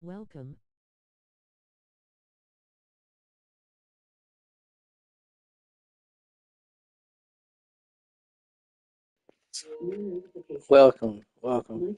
Welcome. Welcome, welcome.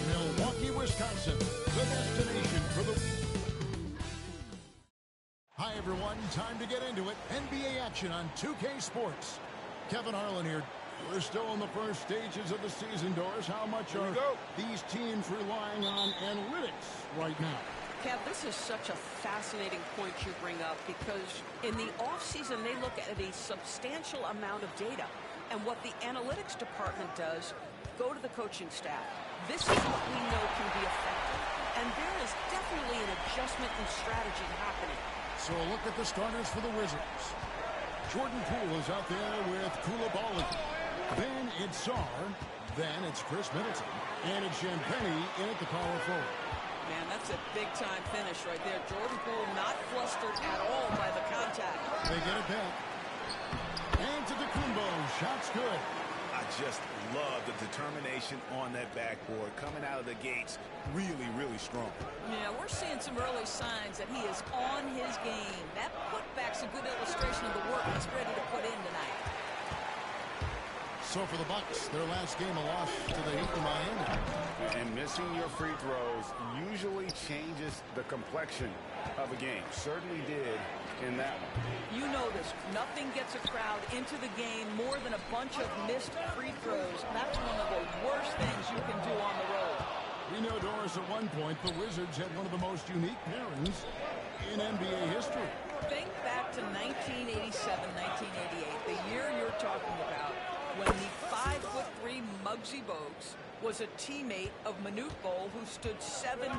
Milwaukee, Wisconsin, the destination for the... Hi, everyone. Time to get into it. NBA action on 2K Sports. Kevin Harlan here. We're still in the first stages of the season, Doris. How much are these teams relying on analytics right now? Kev, this is such a fascinating point you bring up because in the offseason, they look at a substantial amount of data. And what the analytics department does, go to the coaching staff. This is what we know can be effective. And there is definitely an adjustment in strategy happening. So a look at the starters for the Wizards. Jordan Poole is out there with Koulibaly. Then it's Sarr. Then it's Chris Middleton. And it's Champagnie in at the power forward. Man, that's a big-time finish right there. Jordan Poole not flustered at all by the contact. They get it back. And to Kumbo. Shot's good. I just love the determination on that backboard. Coming out of the gates really, really strong. Yeah, we're seeing some early signs that he is on his game. That putback's a good illustration of the work he's ready to put in tonight. So for the Bucks, their last game a loss to the Heat in Miami. And missing your free throws usually changes the complexion of a game. Certainly did in that one. You know this. Nothing gets a crowd into the game more than a bunch of missed free throws. That's one of the worst things you can do on the road. We know, Doris, at one point the Wizards had one of the most unique pairings in NBA history. Think back to 1987, 1988, the year you're talking about, when the 5'3" Muggsy Bogues was a teammate of Manute Bol, who stood 7'7"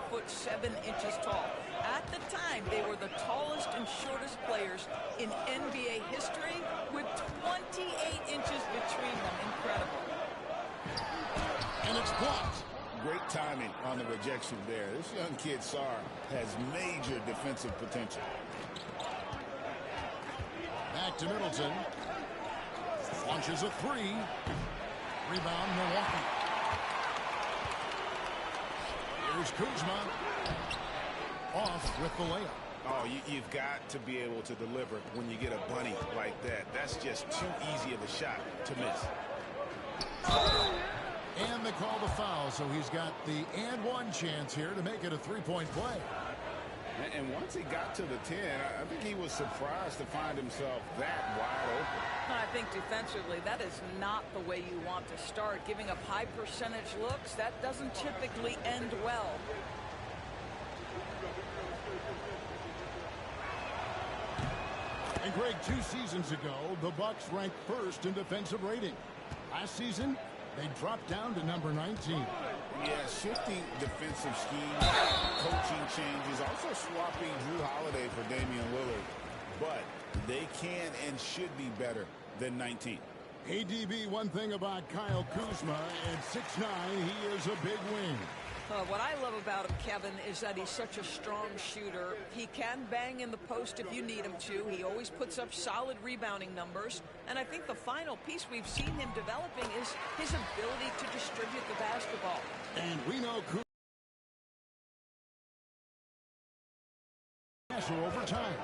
tall. At the time, they were the tallest and shortest players in NBA history, with 28 inches between them. Incredible. And it's blocked. Great timing on the rejection there. This young kid, Sarr, has major defensive potential. Back to Middleton. Launches a three. Rebound, Milwaukee. Here's Kuzma. Off with the layup. Oh, you've got to be able to deliver when you get a bunny like that. That's just too easy of a shot to miss. And they call the foul, so he's got the and one chance here to make it a three-point play. And once he got to the 10, I think he was surprised to find himself that wide open. I think defensively, that is not the way you want to start. Giving up high percentage looks, that doesn't typically end well. And Greg, 2 seasons ago, the Bucks ranked first in defensive rating. Last season, they dropped down to number 19. Yeah, shifting defensive scheme, coaching changes, also swapping Drew Holiday for Damian Lillard. But they can and should be better than 19. ADB, one thing about Kyle Kuzma, at 6'9", he is a big wing. What I love about him, Kevin, is that he's such a strong shooter. He can bang in the post if you need him to. He always puts up solid rebounding numbers. And I think the final piece we've seen him developing is his ability to distribute the basketball. And we know Kuzma over time.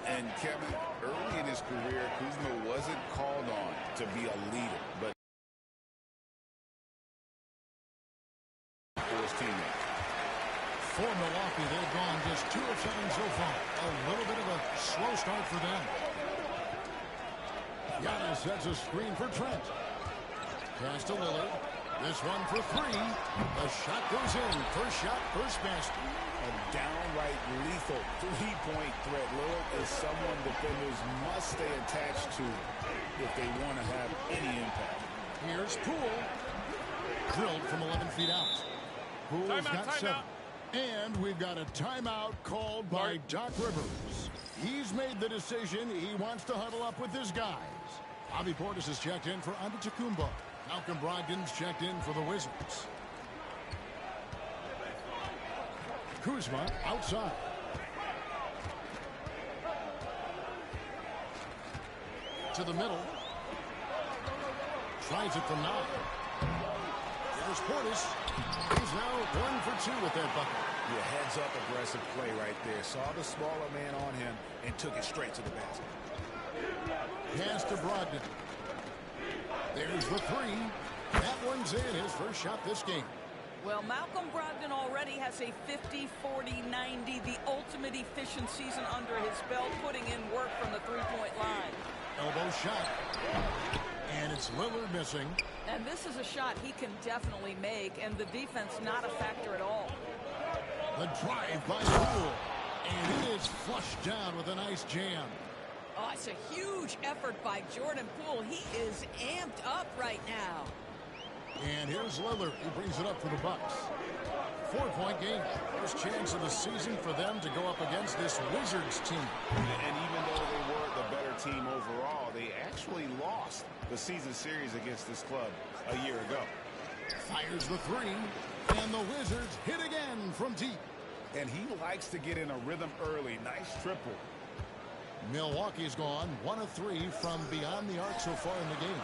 And Kevin, early in his career, Kuzma wasn't called on to be a leader, but for his teammates. For Milwaukee, they've gone just 2 of 7 so far. A little bit of a slow start for them. Giannis sets a screen for Trent. Pass to Lillard. This one for 3. The shot goes in. First shot, first basket. A downright lethal three-point threat. Lillard is someone defenders must stay attached to if they want to have any impact. Here's Poole. Drilled from 11 feet out. Poole's got 7. And we've got a timeout called by Doc Rivers. He's made the decision. He wants to huddle up with his guys. Bobby Portis has checked in for Antetokounmpo. Malcolm Brogdon's checked in for the Wizards. Kuzma outside. To the middle. Tries it from 9. There's Portis. He's now 1 for 2 with that bucket. Yeah, heads-up aggressive play right there. Saw the smaller man on him and took it straight to the basket. Pass to Brogdon. There's the 3. That one's in. His first shot this game. Well, Malcolm Brogdon already has a 50, 40, 90, the ultimate efficient season under his belt, putting in work from the three-point line. Elbow shot. And it's Lillard missing. And this is a shot he can definitely make, and the defense not a factor at all. The drive by Poole. And it is flushed down with a nice jam. Oh, it's a huge effort by Jordan Poole. He is amped up right now. And here's Lillard. He brings it up for the Bucks. 4-point game. First chance of the season for them to go up against this Wizards team. And even though they were the better team overall, they actually lost the season series against this club a year ago. Fires the 3. And the Wizards hit again from deep. And he likes to get in a rhythm early. Nice triple. Milwaukee's gone 1 of 3 from beyond the arc so far in the game.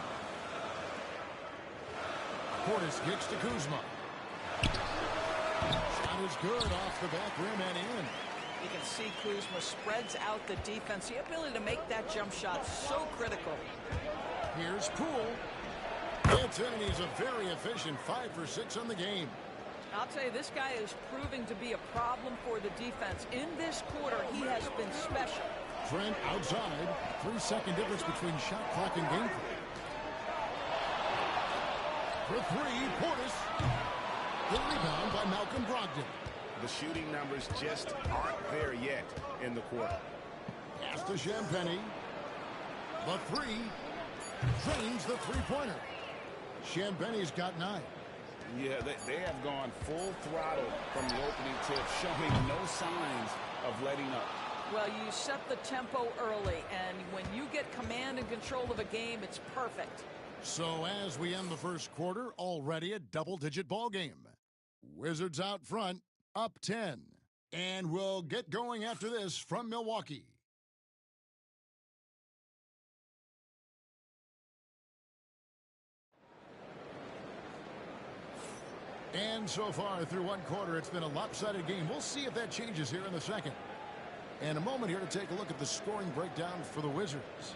Portis kicks to Kuzma. Shot is good off the back rim and in. You can see Kuzma spreads out the defense. The ability to make that jump shot so critical. Here's Poole. It's in. He's a very efficient 5 for 6 on the game. I'll tell you, this guy is proving to be a problem for the defense. In this quarter, he has been special. Trent outside. 3-second difference between shot clock and game clock. For 3, Portis. The rebound by Malcolm Brogdon. The shooting numbers just aren't there yet in the quarter. Pass to Champagnie. The 3. Drains the three-pointer. Champagnie's got 9. Yeah, they have gone full throttle from the opening tip, showing no signs of letting up. Well, you set the tempo early, and when you get command and control of a game, it's perfect. So as we end the first quarter, already a double-digit ball game. Wizards out front, up 10. And we'll get going after this from Milwaukee. And so far through one quarter, it's been a lopsided game. We'll see if that changes here in the second. And a moment here to take a look at the scoring breakdown for the Wizards.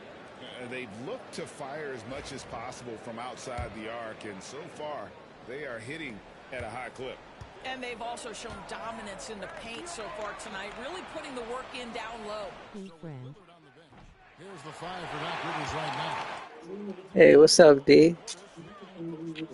They've looked to fire as much as possible from outside the arc, and so far they are hitting at a high clip. And they've also shown dominance in the paint so far tonight, really putting the work in down low. Here's the 5 for Doc Rivers right now. Hey, what's up, D? Amazing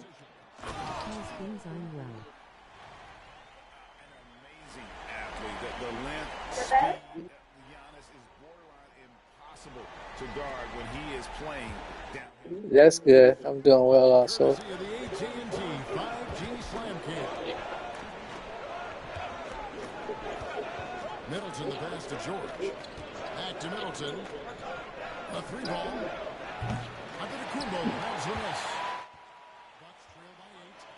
athlete. The length, speed, Giannis is borderline impossible to guard when he is playing down. That's good. I'm doing well also. Courtesy of the AT&T 5G Slam Cam. Middleton the pass to George. Back to Middleton. A 3 ball. Antetokounmpo has the miss. Bucks trail by 8.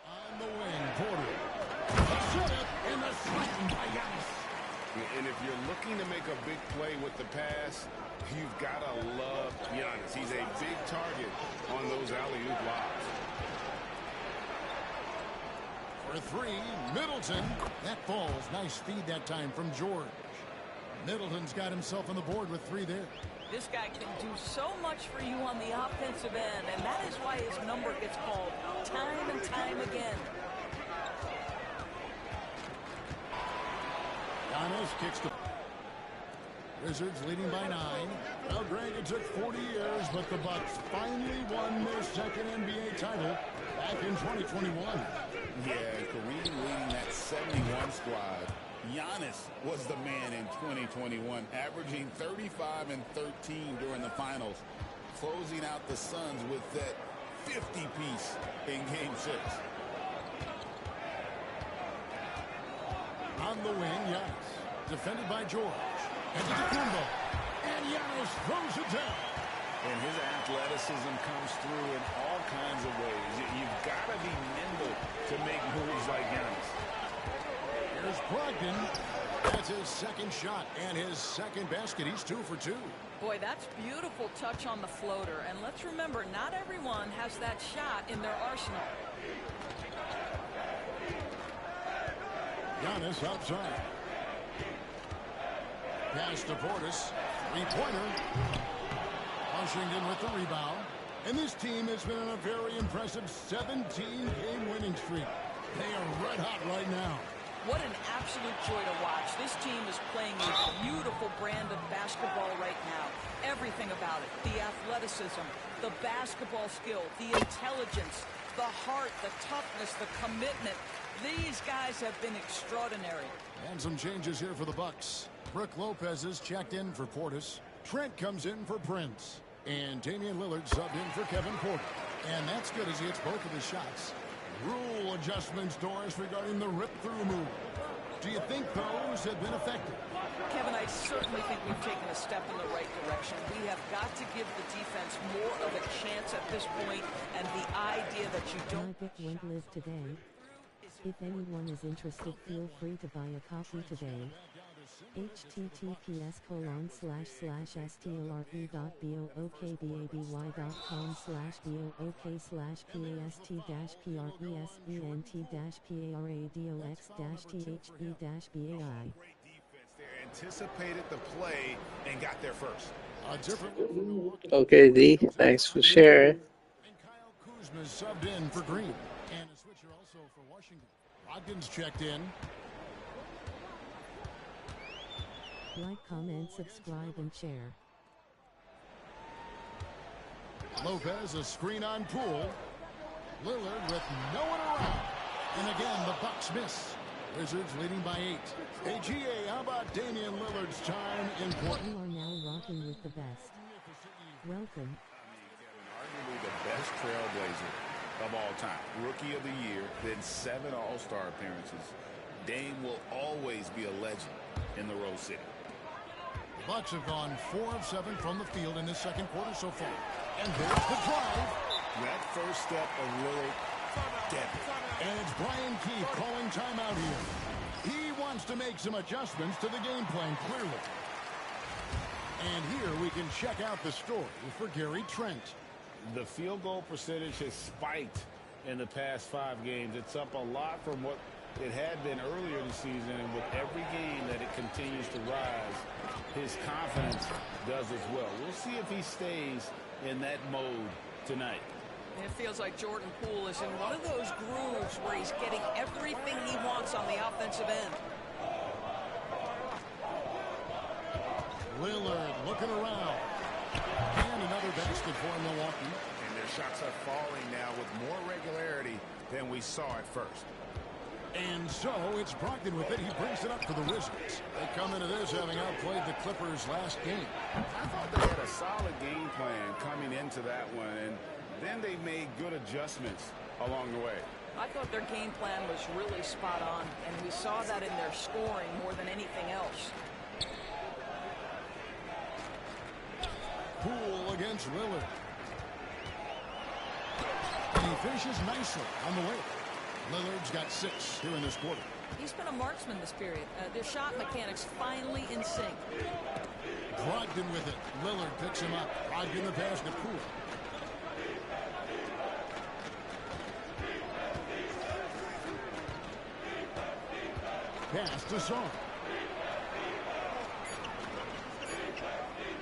On the wing. play with the pass. You've got to love Giannis. He's a big target on those alley-oop lobs. For three, Middleton. That falls. Nice feed that time from George. Middleton's got himself on the board with 3 there. This guy can do so much for you on the offensive end, and that is why his number gets called time and time again. Giannis kicks the Wizards leading by 9. Well, Greg, it took 40 years, but the Bucks finally won their second NBA title back in 2021. Yeah, Kareem leading that 71 squad. Giannis was the man in 2021, averaging 35 and 13 during the finals, closing out the Suns with that 50-piece in Game 6. On the wing, Giannis, defended by George. And to Kumbo. And Giannis throws it down. And his athleticism comes through in all kinds of ways. You've got to be nimble to make moves like Giannis. Here's Brogdon. That's his second shot and his second basket. He's 2 for 2. Boy, that's beautiful touch on the floater. And let's remember, not everyone has that shot in their arsenal. Giannis outside. Pass to Portis. 3-pointer. Washington with the rebound. And this team has been on a very impressive 17-game winning streak. They are red hot right now. What an absolute joy to watch. This team is playing a beautiful brand of basketball right now. Everything about it. The athleticism, the basketball skill, the intelligence, the heart, the toughness, the commitment. These guys have been extraordinary. And some changes here for the Bucks. Brook Lopez is checked in for Portis. Trent comes in for Prince. And Damian Lillard subbed in for Kevin Porter. And that's good as he hits both of his shots. Rule adjustments, Doris, regarding the rip-through move. Do you think those have been effective? Kevin, I certainly think we've taken a step in the right direction. We have got to give the defense more of a chance at this point, and the idea that you don't... My book went live today. If anyone is interested, feel free to buy a copy today. https://stolarp.book.com/book/past-book/paradox-thbe-thbe.bai. Anticipated the play and got there first. A different... Okay, D. Thanks for sharing. And Kyle Kuzma subbed in for Green. And a switcher also for Washington. Brogdon's checked in. Like, comment, subscribe, and share. Lopez, a screen on Poole. Lillard with no one around. And again, the Bucks miss. Wizards leading by 8. Hey, GA, how about Damian Lillard's time in Portland? You are now rocking with the best. Welcome. Arguably the best trailblazer of all time. Rookie of the year, then 7 All-Star appearances. Dame will always be a legend in the Rose City. The Bucks have gone 4 of 7 from the field in this second quarter so far. And there's the drive. That first step of Lillard, deadly. And it's Brian Keefe calling timeout here. He wants to make some adjustments to the game plan, clearly. And here we can check out the story for Gary Trent. The field goal percentage has spiked in the past 5 games. It's up a lot from what it had been earlier this season, and with every game that it continues to rise, his confidence does as well. We'll see if he stays in that mode tonight. It feels like Jordan Poole is in one of those grooves where he's getting everything he wants on the offensive end. Lillard looking around. And another basket for Milwaukee. And their shots are falling now with more regularity than we saw at first. And so it's Brogdon with it. He brings it up for the Wizards. They come into this having outplayed the Clippers last game. I thought they had a solid game plan coming into that one, and then they made good adjustments along the way. I thought their game plan was really spot on, and we saw that in their scoring more than anything else. Poole against Lillard. And he finishes nicely on the way. Lillard's got 6 here in this quarter. He's been a marksman this period. Their shot mechanics finally in sync. Brogdon with it. Lillard picks him up. Brogdon the pass to Poole. Pass to Song.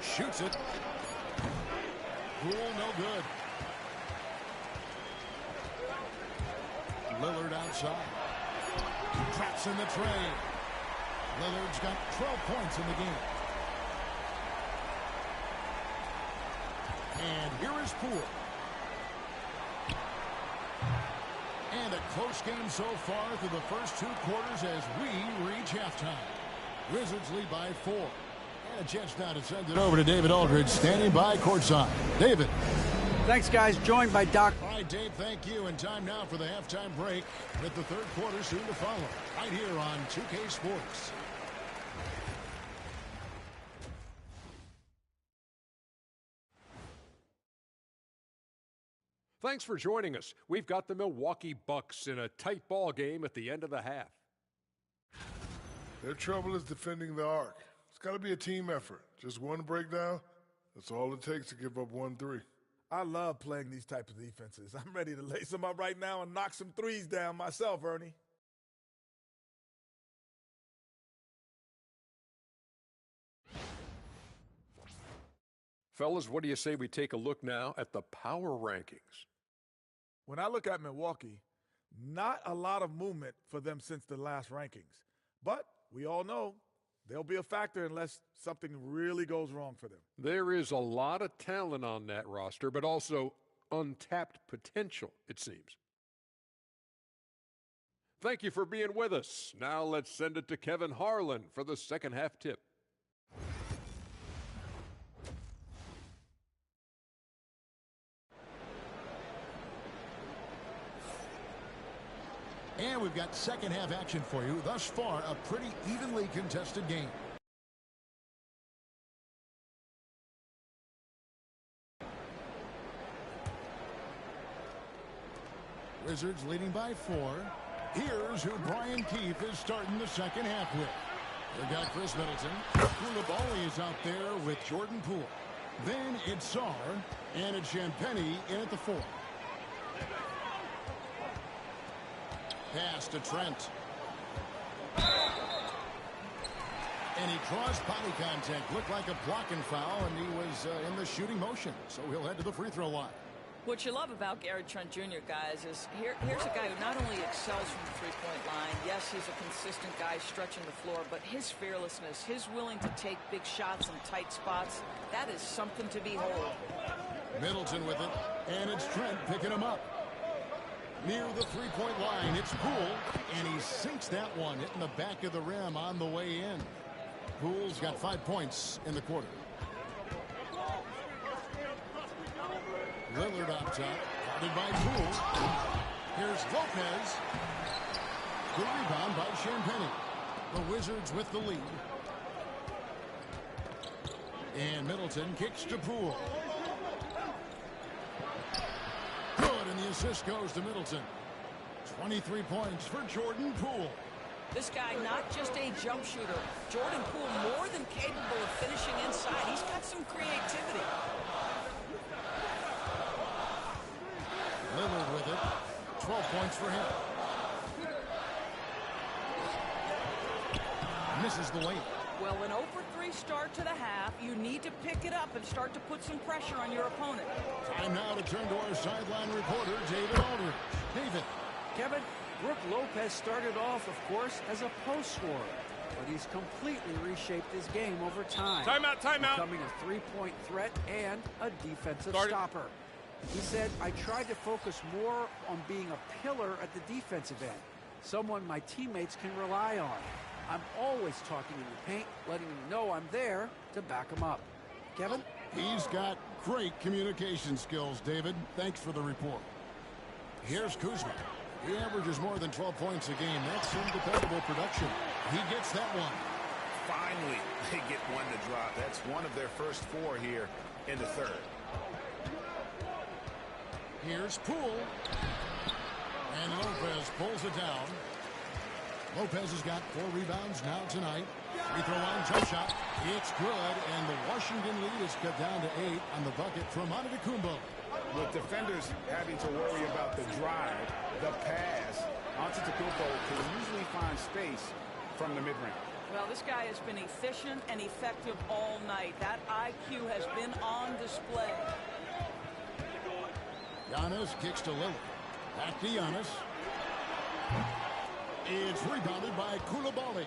Shoots it. Poole no good. Lillard outside. Traps in the tray. Lillard's got 12 points in the game. And here is Poole. And a close game so far through the first 2 quarters as we reach halftime. Wizards lead by 4. And a chance now to send it over to David Aldridge, standing by courtside. David. Thanks, guys. Joined by Doc. All right, Dave, thank you. And time now for the halftime break with the third quarter soon to follow. Right here on 2K Sports. Thanks for joining us. We've got the Milwaukee Bucks in a tight ball game at the end of the half. Their trouble is defending the arc. It's got to be a team effort. Just one breakdown, that's all it takes to give up 1-3. I love playing these types of defenses. I'm ready to lace them up right now and knock some threes down myself, Ernie. Fellas, what do you say we take a look now at the power rankings? When I look at Milwaukee, not a lot of movement for them since the last rankings. But we all know they'll be a factor unless something really goes wrong for them. There is a lot of talent on that roster, but also untapped potential, it seems. Thank you for being with us. Now let's send it to Kevin Harlan for the second half tip. And we've got second half action for you. Thus far, a pretty evenly contested game. Wizards leading by 4. Here's who Brian Keefe is starting the second half with. We've got Chris Middleton. Koulibaly is out there with Jordan Poole. Then it's Sarr, and it's Champagnie in at the 4. Pass to Trent. And he draws body contact. Looked like a blocking foul, and he was in the shooting motion. So he'll head to the free throw line. What you love about Gary Trent Jr., guys, is here's a guy who not only excels from the three-point line, yes, he's a consistent guy stretching the floor, but his fearlessness, his willing to take big shots in tight spots, that is something to behold. Middleton with it, and it's Trent picking him up. Near the three-point line, it's Poole, and he sinks that one, hitting the back of the rim on the way in. Poole's got 5 points in the quarter. Lillard up top, guarded by Poole. Here's Lopez. Good rebound by Champagnie. The Wizards with the lead. And Middleton kicks to Poole. Good, and the assist goes to Middleton. 23 points for Jordan Poole. This guy, not just a jump shooter. Jordan Poole more than capable of finishing inside. He's got some creativity. Lillard with it. 12 points for him. Misses the lane. Well, an 0-for-3 start to the half. You need to pick it up and start to put some pressure on your opponent. Time now to turn to our sideline reporter, David Aldridge. David. Kevin, Brook Lopez started off, of course, as a post scorer, but he's completely reshaped his game over time. Timeout, timeout. Becoming a three-point threat and a defensive stopper. He said, I tried to focus more on being a pillar at the defensive end, someone my teammates can rely on. I'm always talking in the paint, letting them know I'm there to back them up. Kevin? He's got great communication skills, David. Thanks for the report. Here's Kuzma. He averages more than 12 points a game. That's some dependable production. He gets that one. Finally, they get one to drop. That's one of their first 4 here in the third. Here's Poole. And Lopez pulls it down. Lopez has got 4 rebounds now tonight. Free throw line jump shot. It's good, and the Washington lead is cut down to 8 on the bucket from Antetokounmpo. With defenders having to worry about the drive, the pass, Antetokounmpo can usually find space from the mid-range. Well, this guy has been efficient and effective all night. That IQ has been on display. Giannis kicks to Lillard. Back to Giannis. It's rebounded by Coulibaly.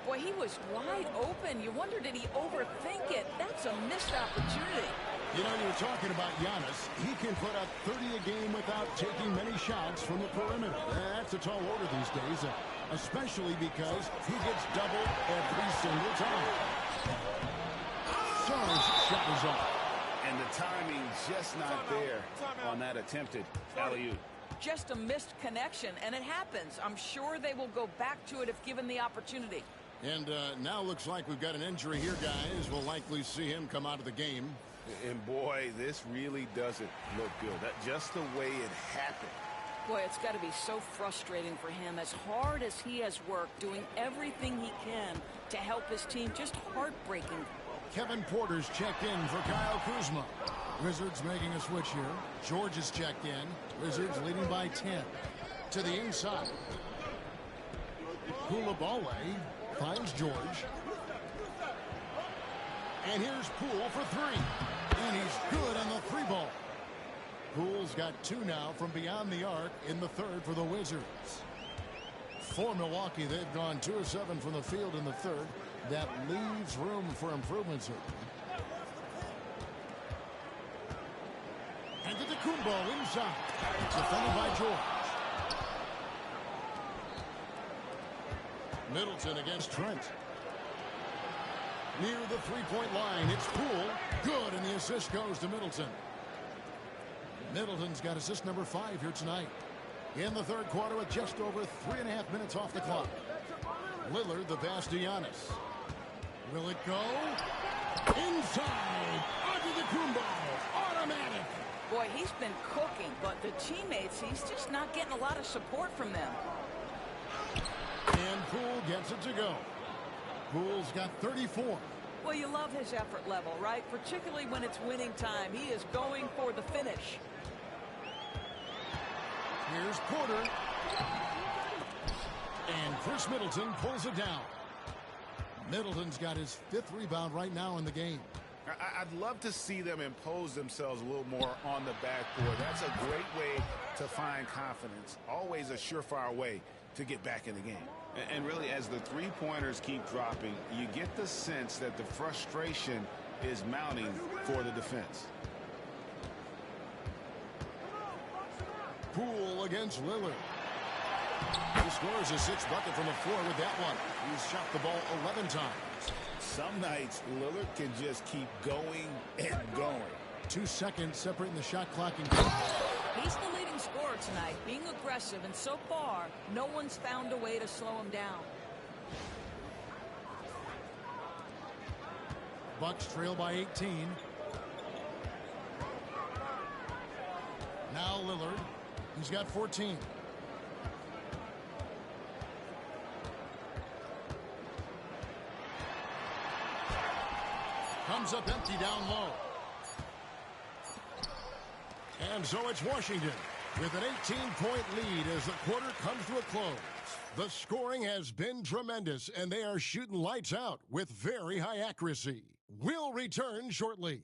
Boy, he was wide open. You wonder, did he overthink it? That's a missed opportunity. You know, you were talking about Giannis. He can put up 30 a game without taking many shots from the perimeter. That's a tall order these days, especially because he gets doubled every single time. Sarge shot is off. And the timing just not there on that attempted alley-oop. Just a missed connection, and it happens. I'm sure they will go back to it if given the opportunity. And now looks like we've got an injury here, guys. We'll likely see him come out of the game. And boy, this really doesn't look good. Just the way it happened. Boy, it's got to be so frustrating for him. As hard as he has worked, doing everything he can to help his team, just heartbreaking. Kevin Porter's checked in for Kyle Kuzma. Wizards making a switch here. George is checked in. Wizards leading by 10. To the inside. Coulibaly finds George. And here's Poole for 3. And he's good on the 3-ball. Poole's got 2 now from beyond the arc in the third for the Wizards. For Milwaukee, they've gone 2 of 7 from the field in the third. That leaves room for improvements here. And Antetokounmpo inside. Defended by George. Middleton against Trent. Near the three-point line, it's Poole. Good, and the assist goes to Middleton. Middleton's got assist number 5 here tonight. In the third quarter with just over 3.5 minutes off the clock. Lillard, the pass to Giannis. Will it go? Inside. Antetokounmpo. Automatic. Boy, he's been cooking, but the teammates, he's just not getting a lot of support from them. And Poole gets it to go. Poole's got 34. Well, you love his effort level, right? Particularly when it's winning time. He is going for the finish. Here's Porter. And Chris Middleton pulls it down. Middleton's got his 5th rebound right now in the game. I'd love to see them impose themselves a little more on the backboard. That's a great way to find confidence. Always a surefire way to get back in the game. And really, as the three-pointers keep dropping, you get the sense that the frustration is mounting for the defense. Poole against Lillard. He scores his 6th bucket from the floor with that one. He's shot the ball 11 times. Some nights, Lillard can just keep going and going. 2 seconds separating the shot clock. He's the leading scorer tonight, being aggressive, and so far, no one's found a way to slow him down. Bucks trail by 18. Now Lillard. He's got 14. Comes up empty down low. And so it's Washington with an 18-point lead as the quarter comes to a close. The scoring has been tremendous, and they are shooting lights out with very high accuracy. We'll return shortly.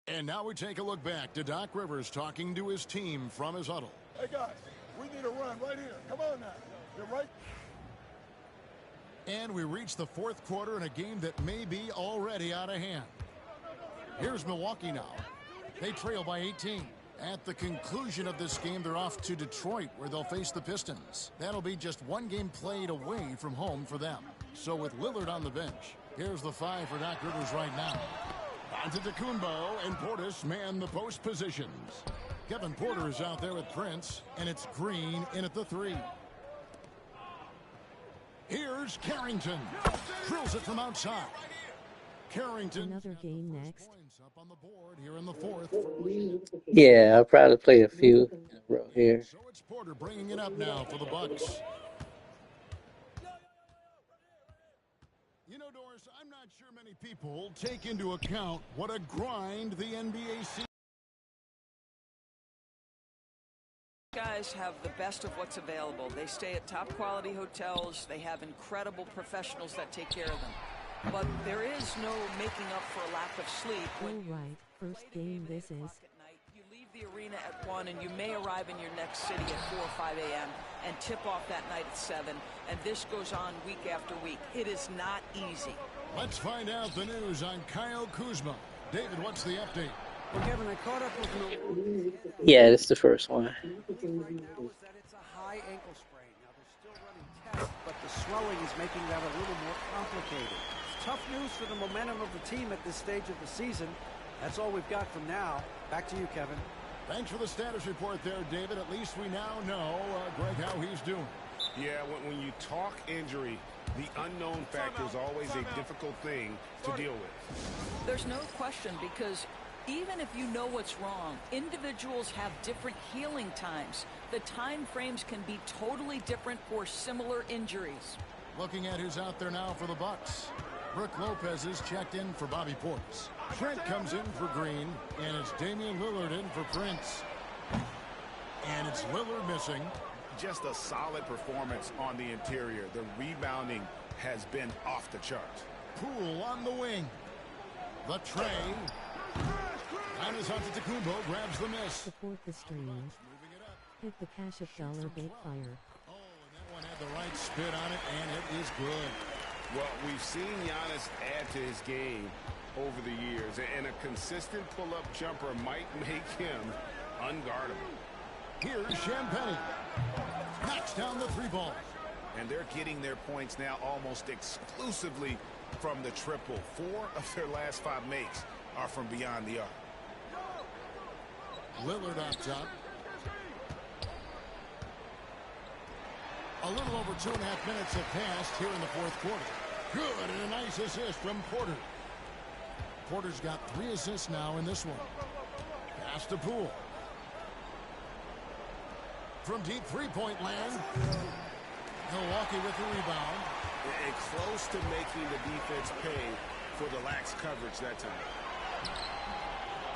And now we take a look back to Doc Rivers talking to his team from his huddle. Hey, guys, we need a run right here. Come on now. You're right. And we reach the 4th quarter in a game that may be already out of hand. Here's Milwaukee now. They trail by 18. At the conclusion of this game, they're off to Detroit, where they'll face the Pistons. That'll be just 1 game played away from home for them. So with Lillard on the bench, here's the 5 for Doc Rivers right now. Antetokounmpo and Portis man the post positions. Kevin Porter is out there with Prince, and it's Green in at the 3. Here's Carrington. Drills it from outside. Carrington. Another game next. Points up on the board here in the fourth. Yeah, I'll probably play a few in a row here. So it's Porter bringing it up now for the Bucks. You know, Doris, I'm not sure many people take into account what a grind the NBA season. Guys have the best of what's available. They stay at top quality hotels. They have incredible professionals that take care of them. But there is no making up for a lack of sleep. All right, first game this is. You leave the arena at 1 and you may arrive in your next city at 4 or 5 a.m. and tip off that night at 7. And this goes on week after week. It is not easy. Let's find out the news on Kyle Kuzma. David, what's the update? Well, Kevin, I caught up with Yeah, this is the first one. right now is that it's a high ankle sprain. Now, they're still running tests, but the swelling is making that a little more complicated. Tough news for the momentum of the team at this stage of the season. That's all we've got from now. Back to you, Kevin. Thanks for the status report there, David. At least we now know, Greg, how he's doing. Yeah, when you talk injury, the unknown factor is always a difficult thing to deal with. There's no question, because even if you know what's wrong, individuals have different healing times. The time frames can be totally different for similar injuries. Looking at who's out there now for the Bucks. Brooke Lopez is checked in for Bobby Portis. Trent comes in for Green, and it's Damian Lillard in for Prince. And it's Lillard missing. Just a solid performance on the interior. The rebounding has been off the charts. Poole on the wing. The tray. Giannis Antetokounmpo grabs the miss. Support the stream. Hit the cash of dollar bait fire. Oh, and that one had the right spit on it, and it is good. Well, we've seen Giannis add to his game over the years, and a consistent pull-up jumper might make him unguardable. Here's Champagne. Knocks down the three ball. And they're getting their points now almost exclusively from the triple. 4 of their last 5 makes are from beyond the arc. Lillard up top. A little over 2.5 minutes have passed here in the fourth quarter. Good, and a nice assist from Porter. Porter's got 3 assists now in this one. Pass to Poole. From deep three-point land. Milwaukee with the rebound. And close to making the defense pay for the lax coverage that time.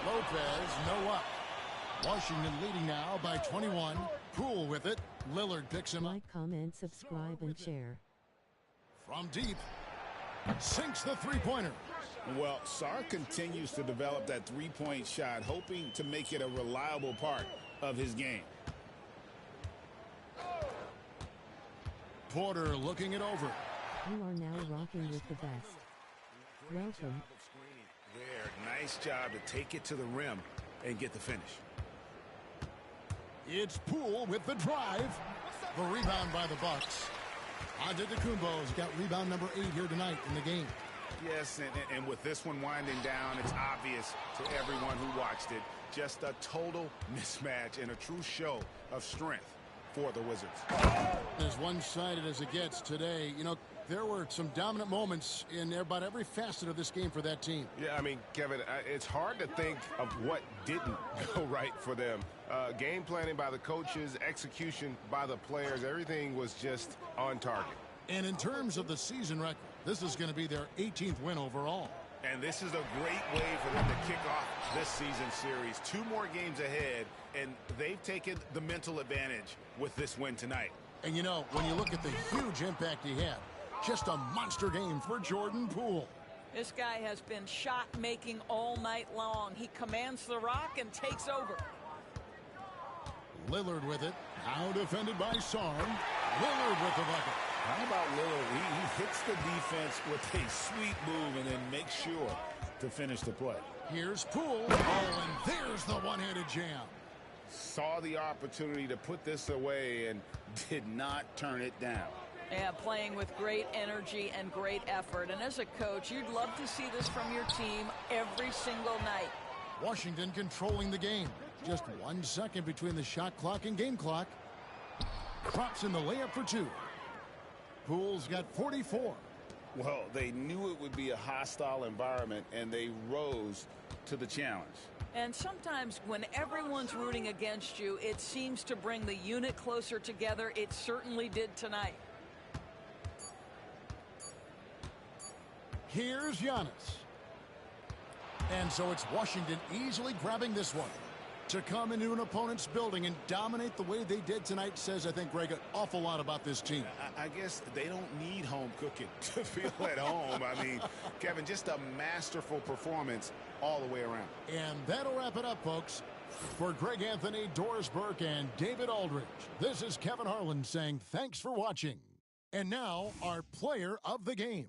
Lopez, no up. Washington leading now by 21. Poole with it. Lillard picks him up. Like, comment, subscribe, and share. From deep. Sinks the three-pointer. Well, Sarr continues to develop that three-point shot, hoping to make it a reliable part of his game. Porter looking it over. You are now rocking with the best. Welcome. There, nice job to take it to the rim and get the finish. It's Poole with the drive. The rebound by the Bucks. Antetokounmpo's got rebound number 8 here tonight in the game. Yes, and with this one winding down, it's obvious to everyone who watched it. Just a total mismatch and a true show of strength for the Wizards. As one-sided as it gets today, you know, there were some dominant moments in about every facet of this game for that team. Yeah, I mean, Kevin, it's hard to think of what didn't go right for them. Game planning by the coaches, execution by the players, everything was just on target. And in terms of the season record, this is going to be their 18th win overall. And this is a great way for them to kick off this season series. 2 more games ahead, and they've taken the mental advantage with this win tonight. And, you know, when you look at the huge impact he had, just a monster game for Jordan Poole. This guy has been shot-making all night long. He commands the rock and takes over. Lillard with it. Now defended by Sarr. Lillard with the bucket. How about Lillard? He hits the defense with a sweet move and then makes sure to finish the play. Here's Poole. Oh, and there's the one-handed jam. Saw the opportunity to put this away and did not turn it down. Yeah, playing with great energy and great effort. And as a coach, you'd love to see this from your team every single night. Washington controlling the game. Just 1 second between the shot clock and game clock. Drops in the layup for 2. Poole's got 44. Well, they knew it would be a hostile environment, and they rose to the challenge. And sometimes when everyone's rooting against you, it seems to bring the unit closer together. It certainly did tonight. Here's Giannis. And so it's Washington easily grabbing this one. To come into an opponent's building and dominate the way they did tonight says, I think, Greg, an awful lot about this team. I guess they don't need home cooking to feel at home. I mean, Kevin, just a masterful performance all the way around. And that'll wrap it up, folks. For Greg Anthony, Doris Burke, and David Aldridge, this is Kevin Harlan saying thanks for watching. And now, our player of the game.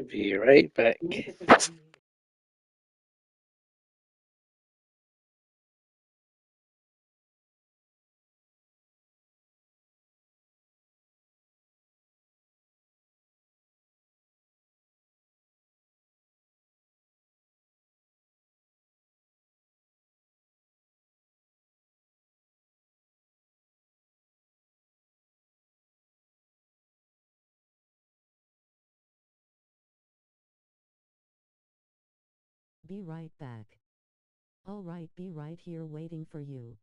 Be right back. Be right back. Alright, be right here waiting for you.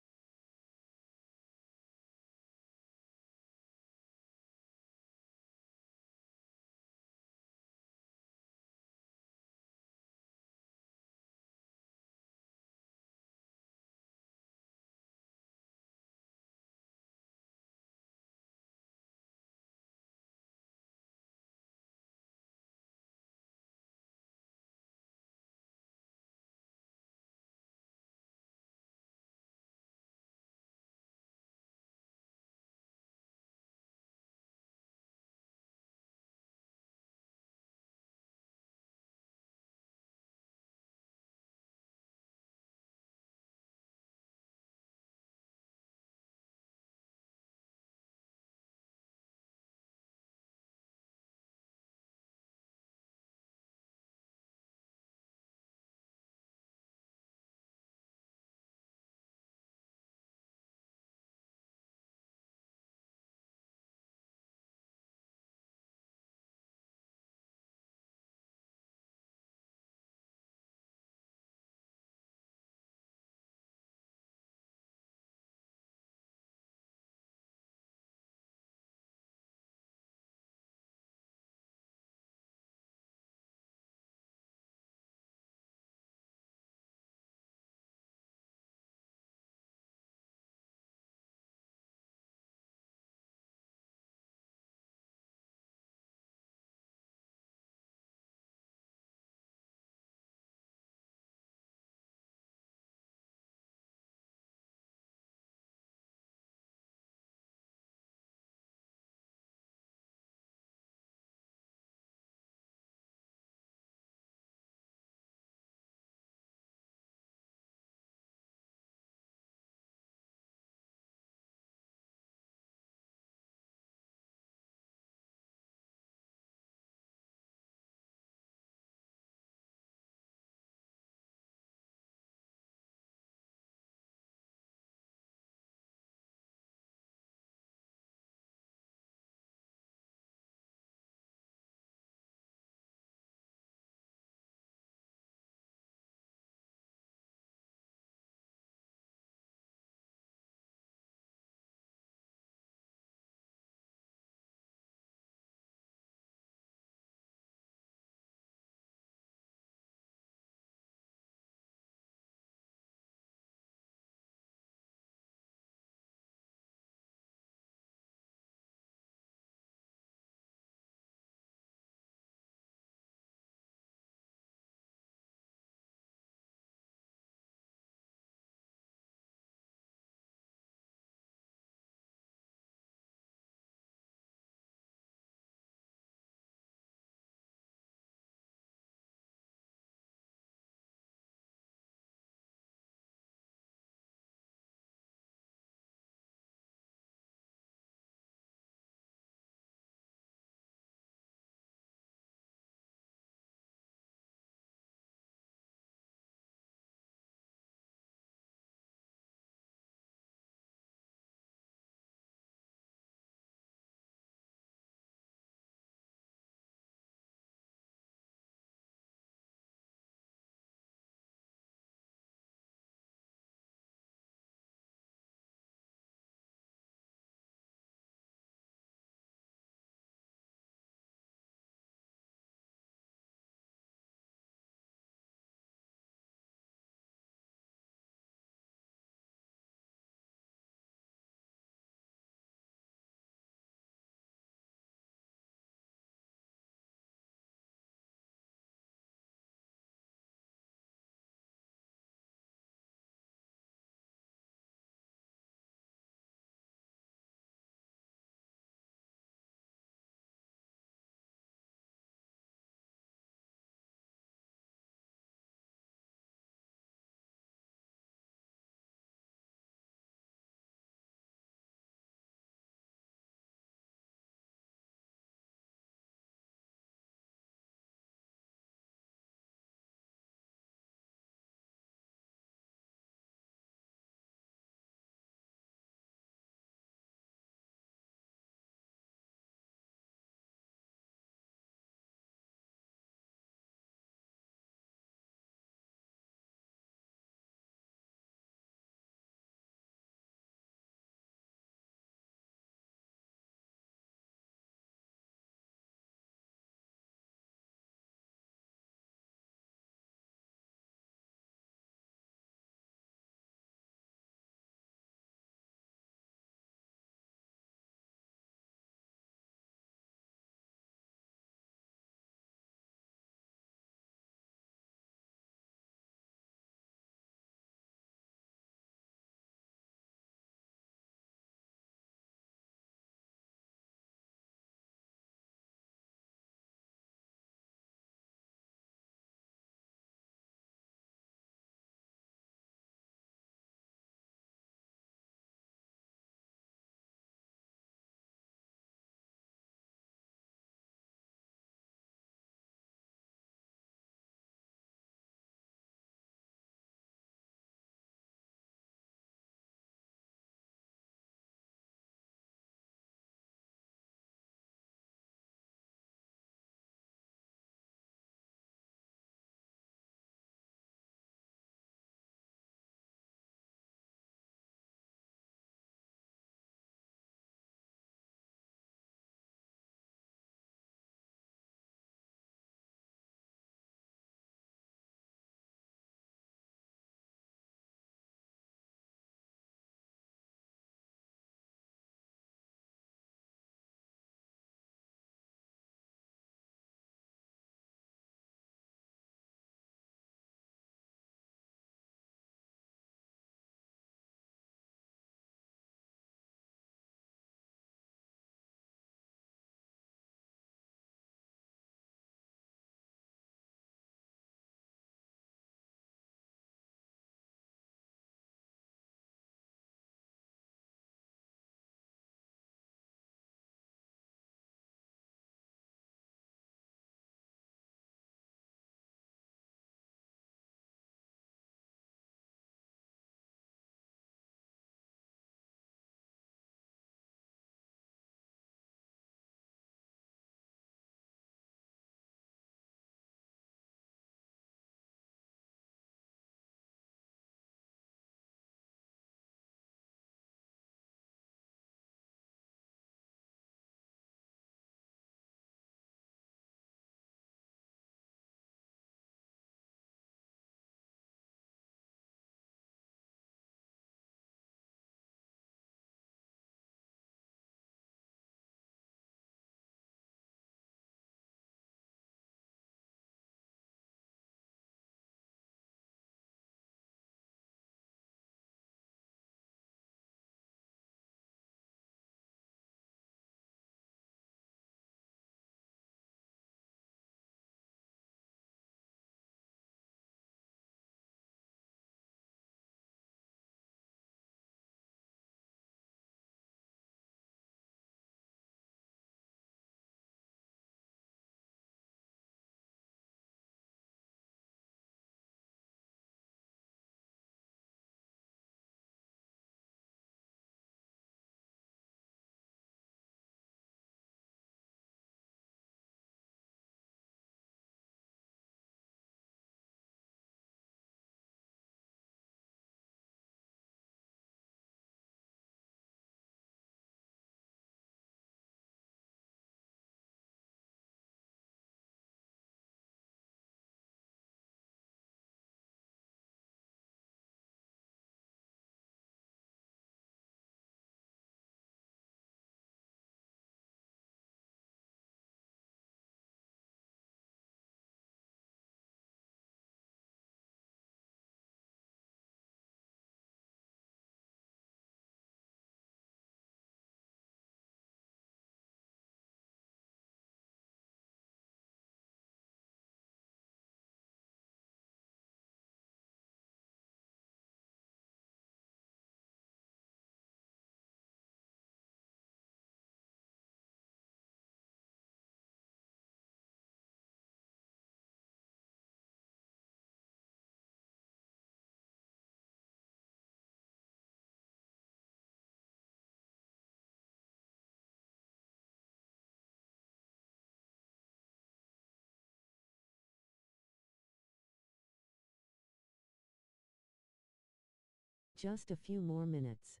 Just a few more minutes.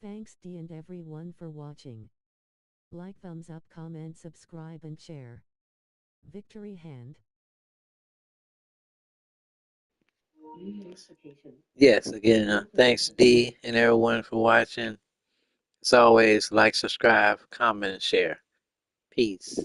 Thanks D and everyone for watching. Like, thumbs up, comment, subscribe and share. Victory hand. Yes, again, thanks D and everyone for watching. As always, like, subscribe, comment, and share. Peace.